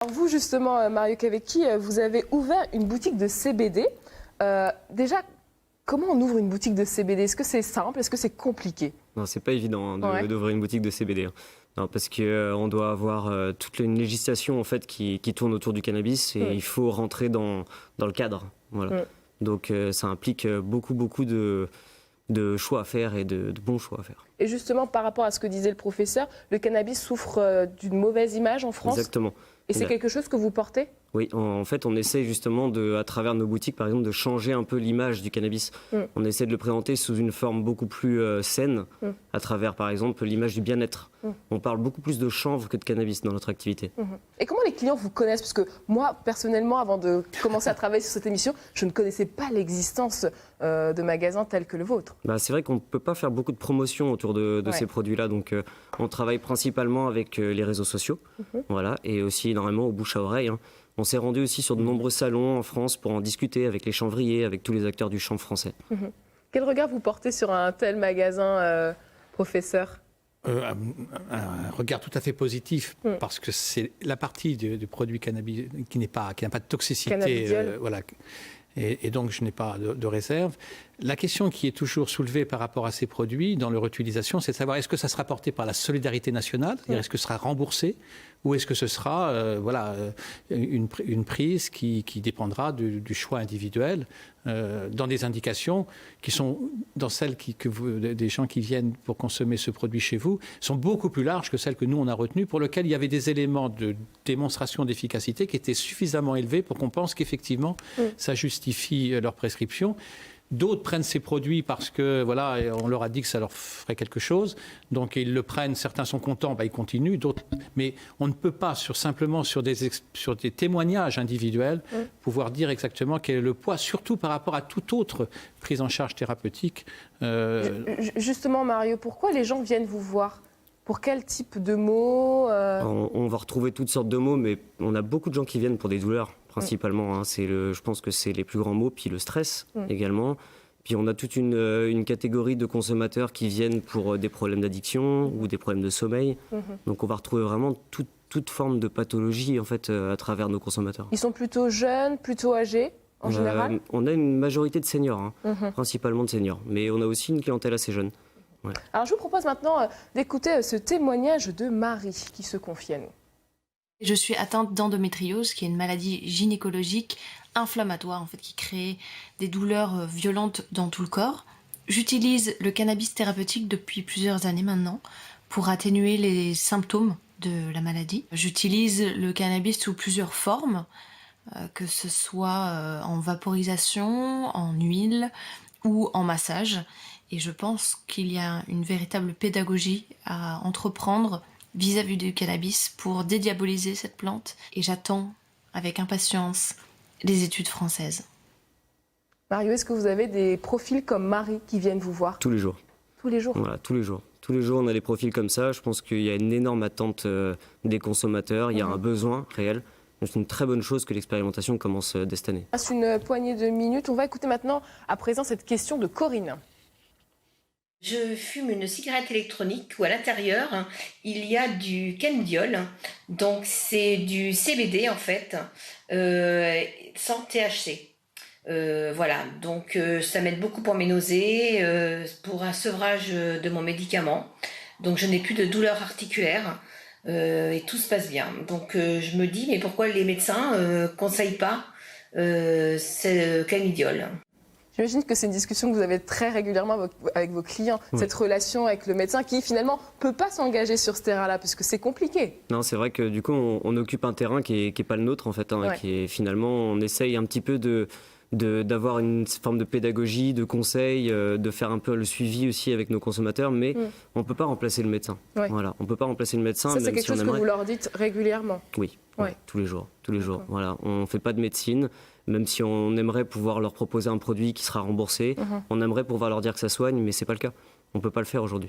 Alors vous justement, Mario Kawecki, vous avez ouvert une boutique de CBD. Déjà, comment on ouvre une boutique de CBD? Est-ce que c'est simple? Est-ce que c'est compliqué? Non, c'est pas évident d'ouvrir une boutique de CBD. Non, parce qu'on doit avoir toute une législation en fait, qui tourne autour du cannabis et il faut rentrer dans le cadre. Voilà. Donc ça implique beaucoup de choix à faire et de bons choix à faire. Et justement, par rapport à ce que disait le professeur, le cannabis souffre d'une mauvaise image en France. Exactement. Et c'est quelque chose que vous portez? Oui, en fait, on essaie justement, à travers nos boutiques, par exemple, de changer un peu l'image du cannabis. On essaie de le présenter sous une forme beaucoup plus saine, à travers, par exemple, l'image du bien-être. On parle beaucoup plus de chanvre que de cannabis dans notre activité. Et comment les clients vous connaissent? Parce que moi, personnellement, avant de commencer à travailler sur cette émission, je ne connaissais pas l'existence de magasins tels que le vôtre. C'est vrai qu'on ne peut pas faire beaucoup de promotion autour de ces produits-là. Donc, on travaille principalement avec les réseaux sociaux, voilà, et aussi énormément au bouche à oreille. On s'est rendu aussi sur de nombreux salons en France pour en discuter avec les chanvriers, avec tous les acteurs du chanvre français. Quel regard vous portez sur un tel magasin, professeur? Un regard tout à fait positif, parce que c'est la partie du produit cannabis qui n'a pas de toxicité. Voilà. Et donc, je n'ai pas de réserve. La question qui est toujours soulevée par rapport à ces produits dans leur utilisation, c'est de savoir est-ce que ça sera porté par la solidarité nationale, c'est-à-dire est-ce que ce sera remboursé, ou est-ce que ce sera une prise qui dépendra du choix individuel dans des indications qui sont, dans celles des gens qui viennent pour consommer ce produit chez vous, sont beaucoup plus larges que celles que nous on a retenues, pour lesquelles il y avait des éléments de démonstration d'efficacité qui étaient suffisamment élevés pour qu'on pense qu'effectivement ça justifie leur prescription. D'autres prennent ces produits parce que voilà, on leur a dit que ça leur ferait quelque chose, donc ils le prennent. Certains sont contents, ils continuent. D'autres, mais on ne peut pas simplement sur des témoignages individuels pouvoir dire exactement quel est le poids, surtout par rapport à toute autre prise en charge thérapeutique. Justement, Mario, pourquoi les gens viennent vous voir? Pour quel type de mots On va retrouver toutes sortes de mots, mais on a beaucoup de gens qui viennent pour des douleurs, principalement. Je pense que c'est les plus grands mots, puis le stress également. Puis on a toute une catégorie de consommateurs qui viennent pour des problèmes d'addiction ou des problèmes de sommeil. Donc on va retrouver vraiment toute forme de pathologie en fait, à travers nos consommateurs. Ils sont plutôt jeunes, plutôt âgés en général? On a une majorité de seniors, principalement de seniors. Mais on a aussi une clientèle assez jeune. Ouais. Alors je vous propose maintenant d'écouter ce témoignage de Marie qui se confie à nous. Je suis atteinte d'endométriose, qui est une maladie gynécologique inflammatoire en fait, qui crée des douleurs violentes dans tout le corps. J'utilise le cannabis thérapeutique depuis plusieurs années maintenant pour atténuer les symptômes de la maladie. J'utilise le cannabis sous plusieurs formes, que ce soit en vaporisation, en huile ou en massage. Et je pense qu'il y a une véritable pédagogie à entreprendre vis-à-vis du cannabis pour dédiaboliser cette plante. Et j'attends avec impatience les études françaises. Mario, est-ce que vous avez des profils comme Marie qui viennent vous voir? Tous les jours. Tous les jours? Voilà, tous les jours. Tous les jours, on a des profils comme ça. Je pense qu'il y a une énorme attente des consommateurs. Il y a un besoin réel. C'est une très bonne chose que l'expérimentation commence dès cette année. C'est une poignée de minutes. On va écouter maintenant, à présent, cette question de Corinne. Je fume une cigarette électronique où à l'intérieur, il y a du cannabidiol. Donc c'est du CBD en fait, sans THC. Voilà, donc ça m'aide beaucoup pour mes nausées, pour un sevrage de mon médicament. Donc je n'ai plus de douleurs articulaires et tout se passe bien. Donc je me dis, mais pourquoi les médecins conseillent pas ce cannabidiol? J'imagine que c'est une discussion que vous avez très régulièrement avec vos clients, cette relation avec le médecin qui finalement ne peut pas s'engager sur ce terrain-là parce que c'est compliqué. Non, c'est vrai que du coup on occupe un terrain qui est pas le nôtre en fait, qui est finalement on essaye un petit peu d'avoir une forme de pédagogie, de conseil, de faire un peu le suivi aussi avec nos consommateurs, mais on ne peut pas remplacer le médecin. Voilà, on ne peut pas remplacer le médecin. Ça, c'est quelque chose que vous leur dites régulièrement? Oui, tous les jours. Voilà, on ne fait pas de médecine, même si on aimerait pouvoir leur proposer un produit qui sera remboursé, on aimerait pouvoir leur dire que ça soigne, mais ce n'est pas le cas. On ne peut pas le faire aujourd'hui.